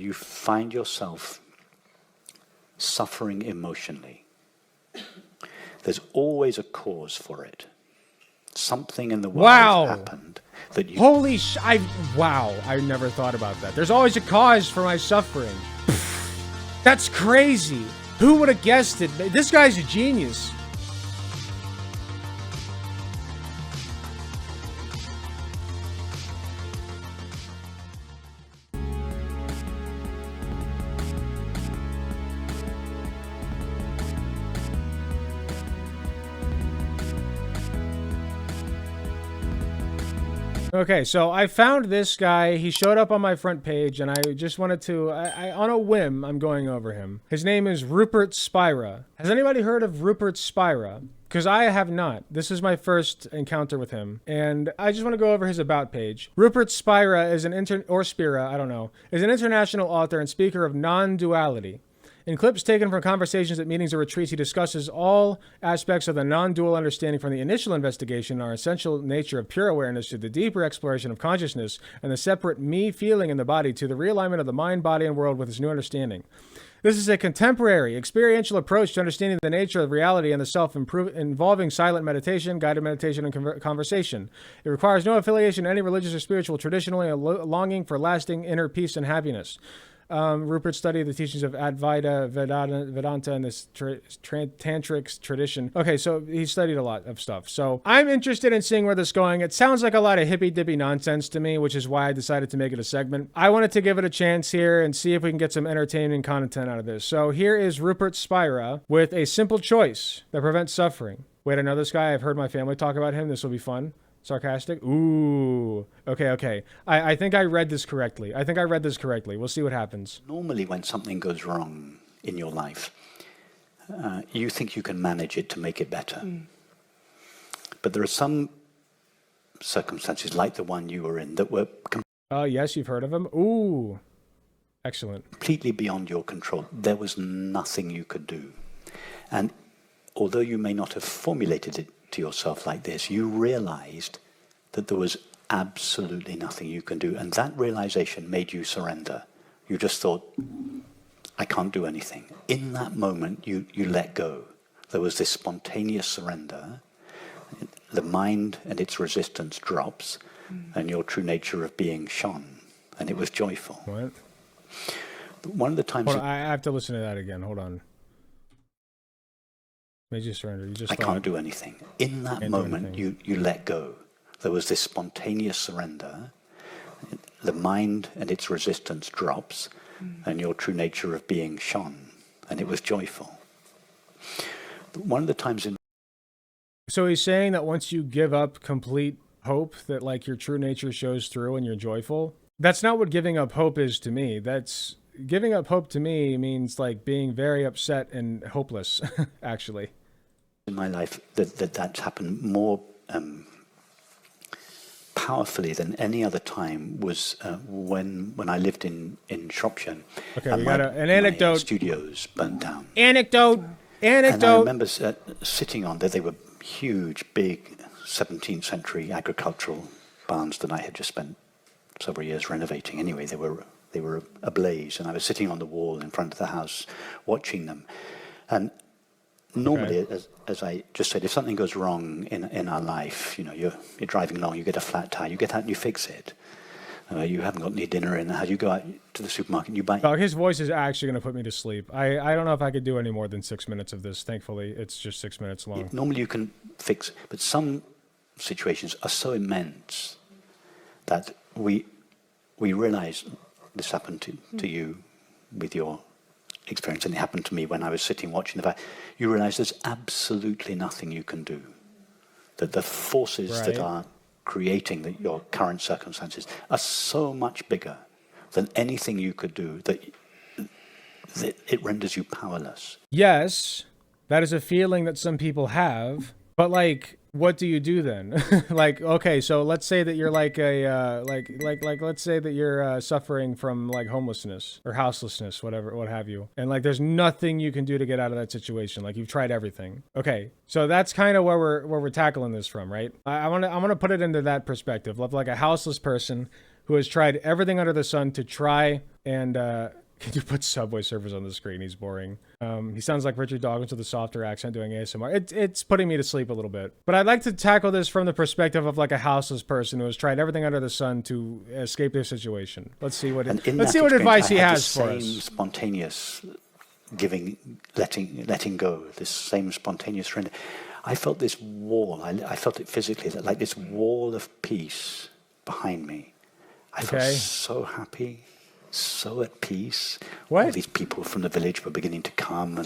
you find yourself suffering emotionally, there's always a cause for it. Something in the world has happened that you... Wow, I never thought about that. There's always a cause for my suffering. That's crazy. Who would have guessed it? This guy's a genius. Okay, so I found this guy. He showed up on my front page, and I just wanted to, on a whim, I'm going over him. His name is Rupert Spira. Has anybody heard of Rupert Spira? Because I have not. This is my first encounter with him, and I just want to go over his about page. Rupert Spira is Spira, I don't know, is an international author and speaker of non-duality. In clips taken from conversations at meetings or retreats, he discusses all aspects of the non-dual understanding from the initial investigation, our essential nature of pure awareness, to the deeper exploration of consciousness and the separate me feeling in the body, to the realignment of the mind, body, and world with this new understanding. This is a contemporary, experiential approach to understanding the nature of reality and the self, involving silent meditation, guided meditation, and conversation. It requires no affiliation to any religious or spiritual tradition, only a longing for lasting inner peace and happiness. Rupert studied the teachings of Advaita, Vedanta, and this tantric tradition. Okay, so he studied a lot of stuff. So I'm interested in seeing where this is going. It sounds like a lot of hippy-dippy nonsense to me, which is why I decided to make it a segment. I wanted to give it a chance here and see if we can get some entertaining content out of this. So here is Rupert Spira with a simple choice that prevents suffering. Wait, I know this guy. I've heard my family talk about him. This will be fun. Sarcastic? Ooh. Okay. I think I read this correctly. We'll see what happens. Normally when something goes wrong in your life, you think you can manage it to make it better. But there are some circumstances, like the one you were in, that were yes, you've heard of him. Ooh. Excellent. Completely beyond your control. There was nothing you could do. And although you may not have formulated it to yourself like this, you realized that there was absolutely nothing you can do, and that realization made you surrender. You just thought, I can't do anything. In that moment, you let go. There was this spontaneous surrender. The mind and its resistance drops, and your true nature of being shone, and it was joyful. What? One of the times... I have to listen to that again. Hold on. Made you surrender. You just I can't do anything. In that moment, you let go. There was this spontaneous surrender. The mind and its resistance drops, and your true nature of being shone, and it was joyful. One of the times in... So he's saying that once you give up complete hope, that like your true nature shows through and you're joyful. That's not what giving up hope is to me. Giving up hope to me means like being very upset and hopeless, actually. In my life, that's happened more powerfully than any other time was when I lived in Shropshire. Okay, we got an anecdote. My studios burnt down. Anecdote. And I remember sitting on there. They were huge, big 17th century agricultural barns that I had just spent several years renovating. Anyway, they were ablaze, and I was sitting on the wall in front of the house watching them. And normally, as I just said, if something goes wrong in our life, you're driving along, you get a flat tire, you get out and you fix it. You haven't got any dinner in the house, you go out to the supermarket and you buy... Dog, his voice is actually going to put me to sleep. I don't know if I could do any more than 6 minutes of this. Thankfully, it's just 6 minutes long. Yeah, normally you can fix, but some situations are so immense that we realize this happened to you with your experience, and it happened to me when I was sitting watching the fight. You realize there's absolutely nothing you can do. That the forces that are creating your current circumstances are so much bigger than anything you could do that it renders you powerless. Yes, that is a feeling that some people have, but like, what do you do then? Like, okay, so let's say that you're like let's say that you're suffering from like homelessness or houselessness, whatever, what have you. And like, there's nothing you can do to get out of that situation. Like, you've tried everything. Okay. So that's kind of where we're tackling this from, right? I want to put it into that perspective of like a houseless person who has tried everything under the sun to try And can you put Subway Surfers on the screen? He's boring. He sounds like Richard Dawkins with a softer accent doing ASMR. It's putting me to sleep a little bit. But I'd like to tackle this from the perspective of like a houseless person who has tried everything under the sun to escape their situation. Let's see what advice he has for us. Same spontaneous letting go. This same spontaneous surrender. I felt this wall. I felt it physically, like this wall of peace behind me. I felt so happy, so at peace. What? All these people from the village were beginning to come,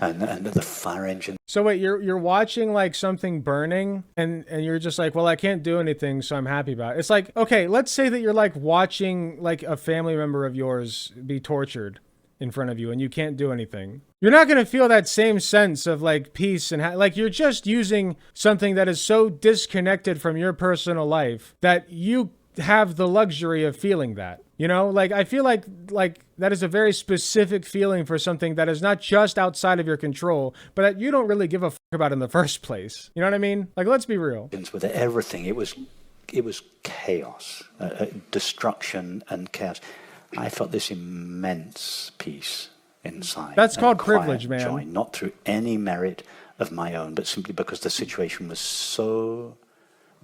and the fire engine. So wait, you're watching like something burning, and you're just like, well, I can't do anything, so I'm happy about it. It's like, okay, let's say that you're like watching like a family member of yours be tortured in front of you, and you can't do anything. You're not going to feel that same sense of like peace and like you're just using something that is so disconnected from your personal life that you have the luxury of feeling that. You know, like I feel like that is a very specific feeling for something that is not just outside of your control, but that you don't really give a fuck about in the first place. You know what I mean? Like, let's be real. With everything, it was chaos, destruction and chaos. I felt this immense peace inside. That's called privilege, man. Joy, not through any merit of my own, but simply because the situation was so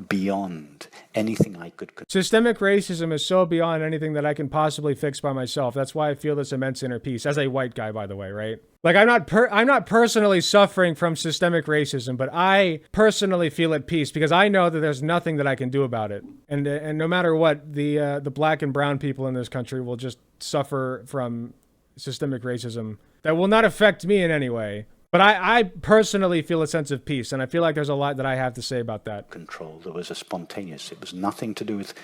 beyond anything I could. Systemic racism is so beyond anything that I can possibly fix by myself. That's why I feel this immense inner peace. As a white guy, by the way, right? Like I'm not personally suffering from systemic racism, but I personally feel at peace because I know that there's nothing that I can do about it. And no matter what, the black and brown people in this country will just suffer from systemic racism that will not affect me in any way. But I personally feel a sense of peace, and I feel like there's a lot that I have to say about that. Control. There was a spontaneous. It was nothing to do with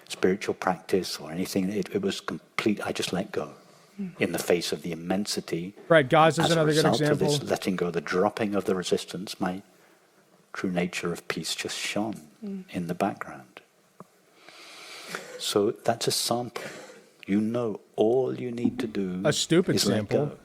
spiritual practice or anything. It was complete. I just let go in the face of the immensity. Right. Gaza is another good example. As a result of this letting go, the dropping of the resistance, my true nature of peace just shone in the background. So that's a sample. You know, all you need to do a stupid is sample. Let go.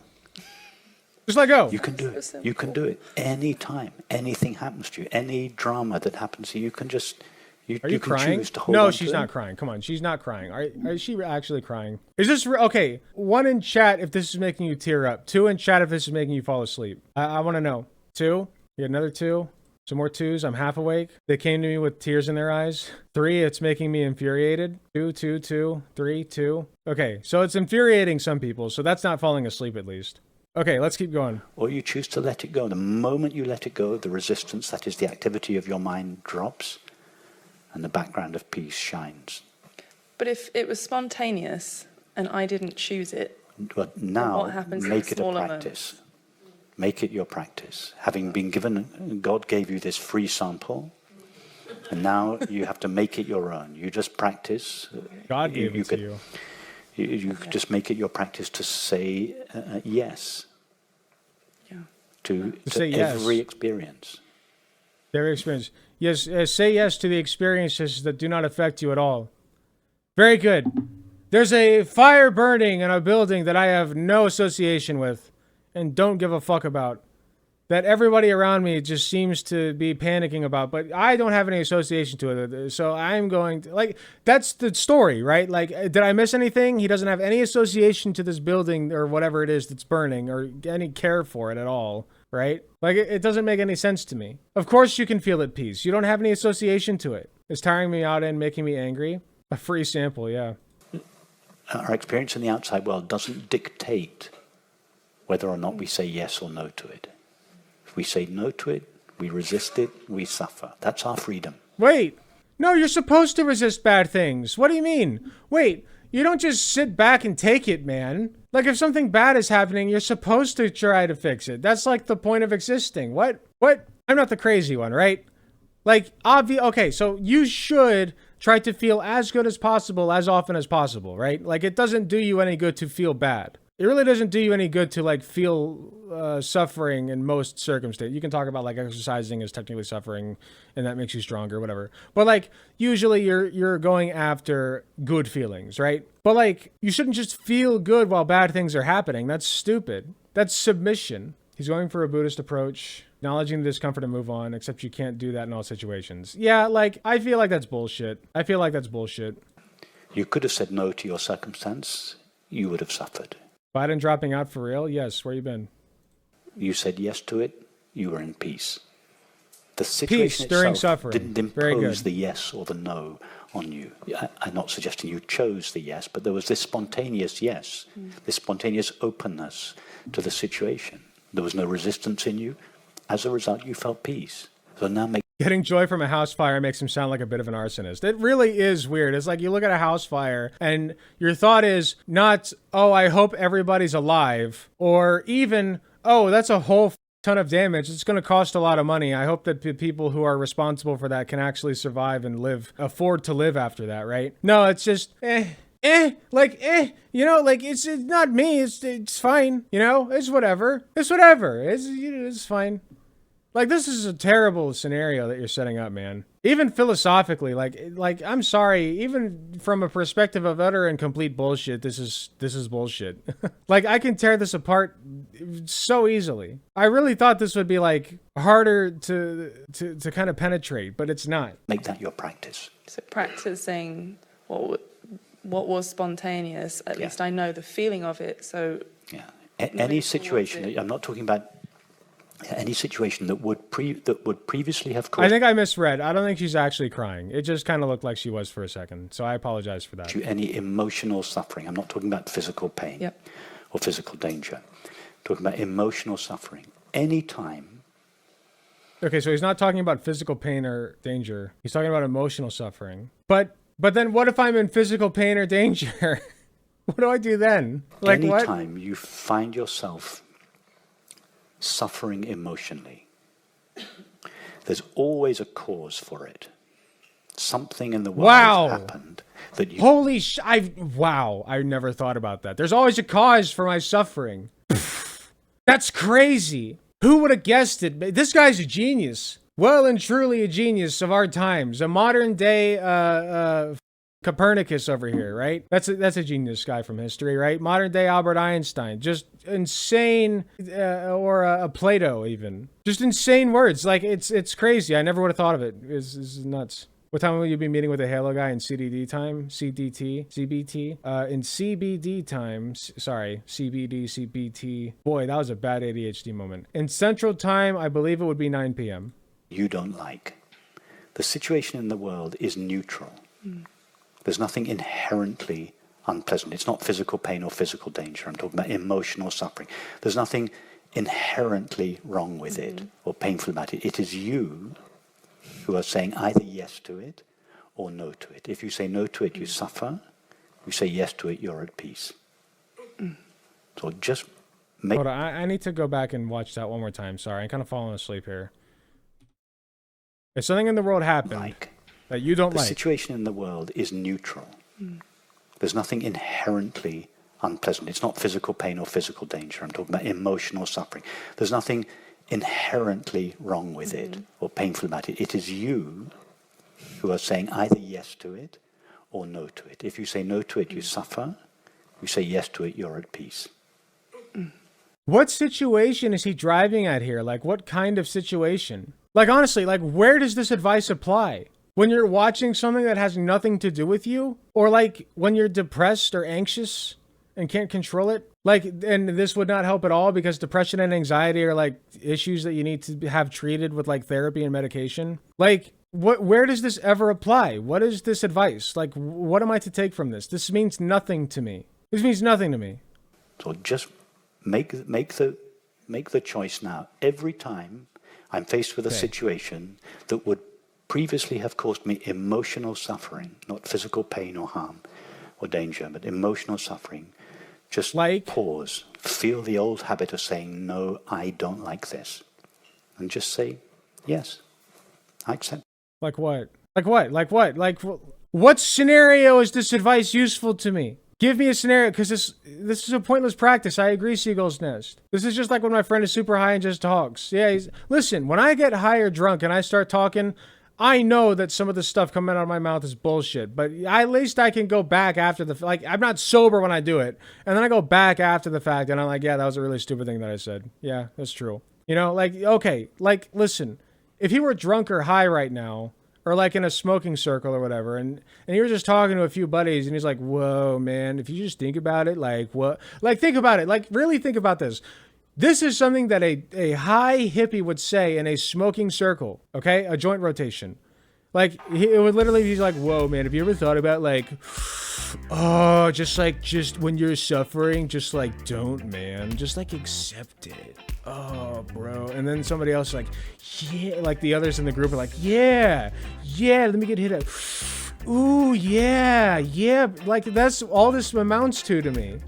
Just let go. You can do it. You can do it anytime. Anything happens to you, any drama that happens to you, you can just you Are you can crying? choose to hold on No, she's to not it. crying. Come on, she's not crying. Is she actually crying? Is this okay? 1 in chat if this is making you tear up. 2 in chat if this is making you fall asleep. I want to know. 2. You got another 2. Some more 2s. I'm half awake. They came to me with tears in their eyes. 3. It's making me infuriated. 2, 2, 2, 3, 2. Okay, so it's infuriating some people. So that's not falling asleep at least. Okay, let's keep going. Or you choose to let it go. The moment you let it go, the resistance, that is the activity of your mind, drops, and the background of peace shines. But if it was spontaneous and I didn't choose it, But now, what happens make in it a smaller practice. moments? Make it your practice. Having been given, God gave you this free sample, and now you have to make it your own. You just practice. God gave it to you. You just make it your practice to say yes to say yes. every experience. Every experience. Yes, say yes to the experiences that do not affect you at all. Very good. There's a fire burning in a building that I have no association with and don't give a fuck about. That everybody around me just seems to be panicking about, but I don't have any association to it. So I'm going to, like, that's the story, right? Like, did I miss anything? He doesn't have any association to this building or whatever it is that's burning or any care for it at all, right? Like, it doesn't make any sense to me. Of course you can feel at peace. You don't have any association to it. It's tiring me out and making me angry. A free sample, yeah. Our experience in the outside world doesn't dictate whether or not we say yes or no to it. We say no to it, we resist it, we suffer. That's our freedom. Wait, no, you're supposed to resist bad things. What do you mean? Wait, you don't just sit back and take it, man. Like if something bad is happening, you're supposed to try to fix it. That's like the point of existing. What? I'm not the crazy one, right? Like, okay, so you should try to feel as good as possible as often as possible, right? Like it doesn't do you any good to feel bad. It really doesn't do you any good to like feel suffering in most circumstances. You can talk about like exercising is technically suffering and that makes you stronger, whatever. But like usually you're going after good feelings, right? But like you shouldn't just feel good while bad things are happening. That's stupid. That's submission. He's going for a Buddhist approach, acknowledging the discomfort and move on, except you can't do that in all situations. Yeah, like I feel like that's bullshit. You could have said no to your circumstance. you would have suffered. Biden dropping out for real? Yes. Where you been? You said yes to it, you were in peace. The situation Peace during itself suffering. didn't Very impose good. the yes or the no on you. I'm not suggesting you chose the yes, but there was this spontaneous yes, this spontaneous openness to the situation. There was no resistance in you. As a result, you felt peace. So now make Getting joy from a house fire makes him sound like a bit of an arsonist. It really is weird. It's like you look at a house fire and your thought is not, oh, I hope everybody's alive, or even, oh, that's a whole ton of damage. It's going to cost a lot of money. I hope that the people who are responsible for that can actually survive and afford to live after that, right? No, it's just, you know, like it's not me. It's fine. You know, it's whatever. It's fine. Like, this is a terrible scenario that you're setting up, man. Even philosophically, like I'm sorry, even from a perspective of utter and complete bullshit, this is bullshit. Like, I can tear this apart so easily. I really thought this would be like harder to kind of penetrate, but it's not. make that your practice. So practicing what was spontaneous. At least I know the feeling of it. So Yeah. Any situation, I'm not talking about any situation that would previously have I caused think I misread. I don't think she's actually crying. It just kind of looked like she was for a second. So I apologize for that. you any emotional suffering. I'm not talking about physical pain Yep. or physical danger. I'm talking about emotional suffering. Any time Okay, so he's not talking about physical pain or danger. He's talking about emotional suffering. But then what if I'm in physical pain or danger? What do I do then? Like what? anytime you find yourself suffering emotionally, there's always a cause for it. Something in the world Wow. happened that you Holy wow, I never thought about that. There's always a cause for my suffering. That's crazy. Who would have guessed it? This guy's a genius. Well and truly a genius of our times. A modern day Copernicus over here, right? That's a genius guy from history, right? Modern day Albert Einstein. Just insane, or a Plato even. Just insane words. Like, it's crazy. I never would have thought of it. It's nuts. What time will you be meeting with a Halo guy in CDD time? CDT? CBT? In CBD time, sorry, CBD, CBT. Boy, that was a bad ADHD moment. In Central Time, I believe it would be 9 p.m. you don't like. The situation in the world is neutral. There's nothing inherently unpleasant. It's not physical pain or physical danger. I'm talking about emotional suffering. There's nothing inherently wrong with it or painful about it. It is you who are saying either yes to it or no to it. If you say no to it, you suffer. If you say yes to it, you're at peace. So just make Hold on, I need to go back and watch that one more time. Sorry, I'm kind of falling asleep here. If something in the world happened like. that you don't The like, situation in the world is neutral. There's nothing inherently unpleasant. It's not physical pain or physical danger. I'm talking about emotional suffering. There's nothing inherently wrong with it or painful about it. It is you who are saying either yes to it or no to it. If you say no to it, you suffer. If you say yes to it, you're at peace. what situation is he driving at here? Like, what kind of situation? Like, honestly, like, where does this advice apply? When you're watching something that has nothing to do with you? Or like when you're depressed or anxious and can't control it? Like, and this would not help at all because depression and anxiety are like issues that you need to have treated with like therapy and medication. Like, where does this ever apply? What is this advice? Like, what am I to take from this? This means nothing to me. This means nothing to me. So just make the choice now. Every time I'm faced with a situation that would previously have caused me emotional suffering, not physical pain or harm or danger, but emotional suffering, just Like? pause, feel the old habit of saying, no, I don't like this. And just say, yes, I accept. Like what? Like what? Like what? Like what scenario is this advice useful to me? Give me a scenario, because this is a pointless practice. I agree, Seagull's Nest. This is just like when my friend is super high and just talks. Yeah, listen, when I get high or drunk and I start talking, I know that some of the stuff coming out of my mouth is bullshit, but at least I can go back after the like. I'm not sober when I do it, and then I go back after the fact, and I'm like, yeah, that was a really stupid thing that I said. Yeah, that's true. You know, like, okay, like, listen, if he were drunk or high right now, or like in a smoking circle or whatever, and you're just talking to a few buddies, and he's like, whoa, man, if you just think about it, like what, like think about it, like really think about this. This is something that a high hippie would say in a smoking circle, okay? A joint rotation. Like, it would literally be like, whoa, man, have you ever thought about, like, oh, just when you're suffering, just like, don't, man. Just like, accept it. Oh, bro. And then somebody else like, yeah, like the others in the group are like, yeah, let me get hit up. Ooh, yeah. Like, that's all this amounts to me.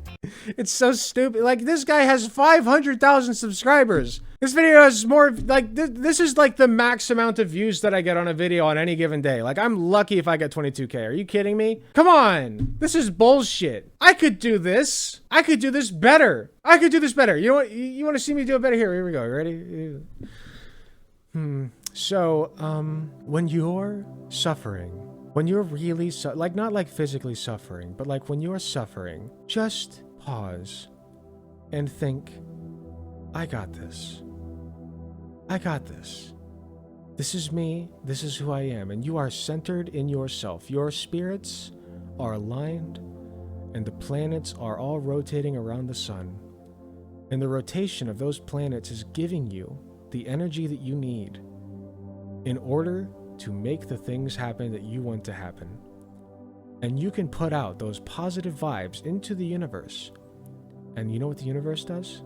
It's so stupid. Like, this guy has 500,000 subscribers. This video has more, like, this is like the max amount of views that I get on a video on any given day. Like, I'm lucky if I get 22K. Are you kidding me? Come on. This is bullshit. I could do this. I could do this better. You know what? You want to see me do it better? Here we go. Ready? So, when you're suffering, when you're really, like, not like physically suffering, but like when you're suffering, just pause and think, I got this. This is me. This is who I am. And you are centered in yourself. Your spirits are aligned, and the planets are all rotating around the sun. And the rotation of those planets is giving you the energy that you need in order to make the things happen that you want to happen. And you can put out those positive vibes into the universe. And you know what the universe does?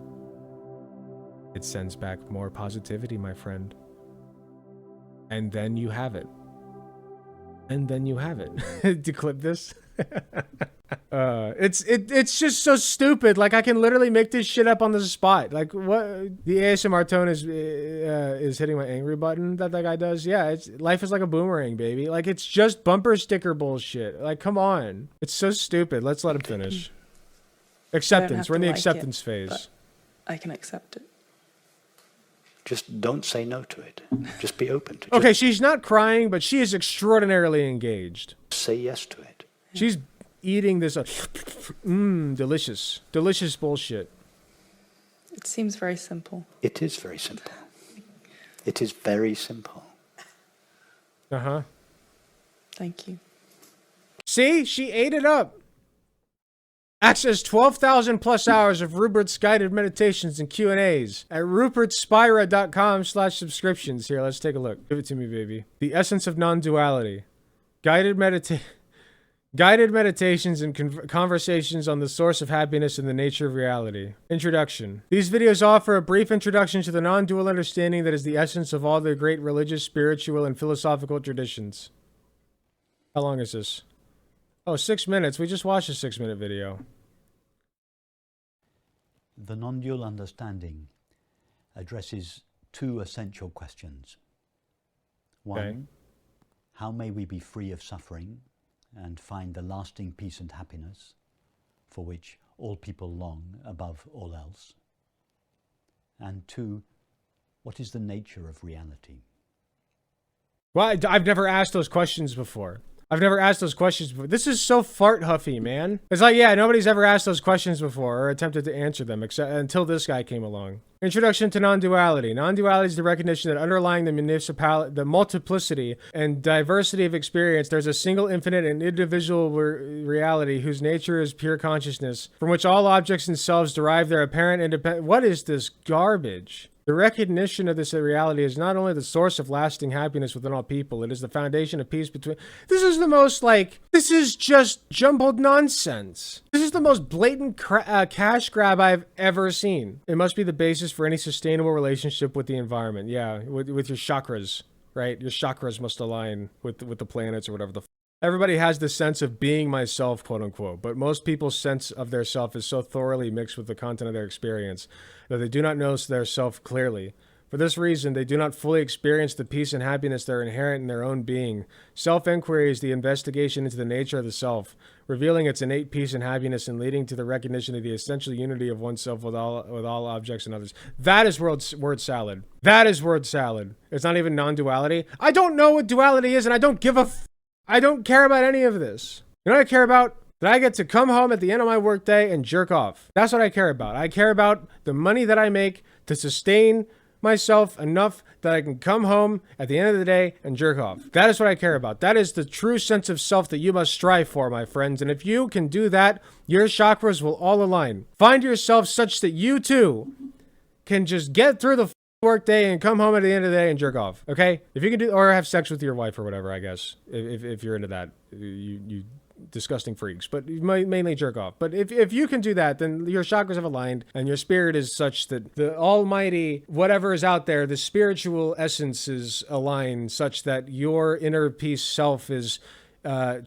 It sends back more positivity, my friend. And then you have it. To clip this. It's just so stupid. Like, I can literally make this shit up on the spot. Like, what? The ASMR tone is hitting my angry button that guy does. Yeah, life is like a boomerang, baby. Like, it's just bumper sticker bullshit. Like, come on. It's so stupid. Let's let him finish. Acceptance. We're in the acceptance phase. I can accept it. Just don't say no to it. Just be open to it. Okay, she's not crying, but she is extraordinarily engaged. Say yes to it. She's eating this delicious bullshit. It seems very simple. It is very simple. It is very simple. Uh-huh. Thank you. See? She ate it up. Access 12,000 plus hours of Rupert's guided meditations and Q&As at rupertspira.com/subscriptions. Here, let's take a look. Give it to me, baby. The essence of non-duality. Guided meditations and conversations on the source of happiness and the nature of reality. Introduction. These videos offer a brief introduction to the non-dual understanding that is the essence of all the great religious, spiritual, and philosophical traditions. How long is this? Oh, 6 minutes. We just watched a 6-minute video. The non-dual understanding addresses two essential questions. One, how may we be free of suffering and find the lasting peace and happiness for which all people long above all else? And two, what is the nature of reality? Well, I've never asked those questions before. This is so fart huffy, man. It's like, yeah, nobody's ever asked those questions before or attempted to answer them except until this guy came along. Introduction to non-duality. Non-duality is the recognition that underlying the multiplicity and diversity of experience, there's a single infinite and individual reality whose nature is pure consciousness, from which all objects themselves derive their apparent independence. What is this garbage? The recognition of this reality is not only the source of lasting happiness within all people, it is the foundation of peace between... This is the most, like... This is just jumbled nonsense. This is the most blatant cash grab I've ever seen. It must be the basis for any sustainable relationship with the environment. Yeah, with your chakras, right? Your chakras must align with the planets or whatever the... Everybody has this sense of being myself, quote unquote, but most people's sense of their self is so thoroughly mixed with the content of their experience that they do not know their self clearly. For this reason, they do not fully experience the peace and happiness that are inherent in their own being. Self-inquiry is the investigation into the nature of the self, revealing its innate peace and happiness and leading to the recognition of the essential unity of oneself with all objects and others. That is word salad. That is word salad. It's not even non-duality. I don't know what duality is, and I don't give a I don't care about any of this. You know what I care about? That I get to come home at the end of my workday and jerk off. That's what I care about. I care about the money that I make to sustain myself enough that I can come home at the end of the day and jerk off. That is what I care about. That is the true sense of self that you must strive for, my friends. And if you can do that, your chakras will all align. Find yourself such that you too can just get through the work day and come home at the end of the day and jerk off. Okay? If you can do, or have sex with your wife or whatever, I guess, if you're into that, you disgusting freaks, but mainly jerk off. But if you can do that, then your chakras have aligned and your spirit is such that the almighty, whatever is out there, the spiritual essences align such that your inner peace self is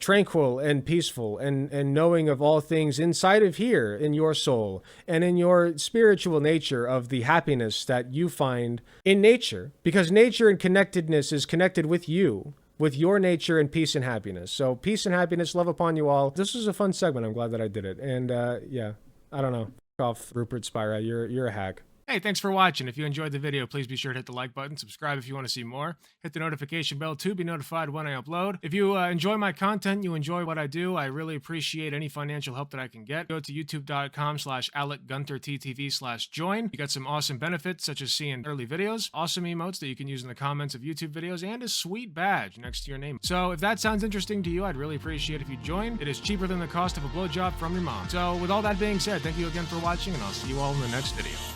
tranquil and peaceful and knowing of all things inside of here in your soul and in your spiritual nature of the happiness that you find in nature, because nature and connectedness is connected with you, with your nature and peace and happiness. So peace and happiness, love upon you all. This was a fun segment. I'm glad that I did it. And yeah, I don't know. F off, Rupert Spira. You're a hack. Hey, thanks for watching. If you enjoyed the video, please be sure to hit the like button, subscribe if you want to see more, hit the notification bell to be notified when I upload. If you enjoy my content, you enjoy what I do, I really appreciate any financial help that I can get. Go to youtube.com/AlecGunterTTV/join. You got some awesome benefits, such as seeing early videos, awesome emotes that you can use in the comments of YouTube videos, and a sweet badge next to your name. So if that sounds interesting to you, I'd really appreciate if you join. It is cheaper than the cost of a blowjob from your mom. So with all that being said, thank you again for watching, and I'll see you all in the next video.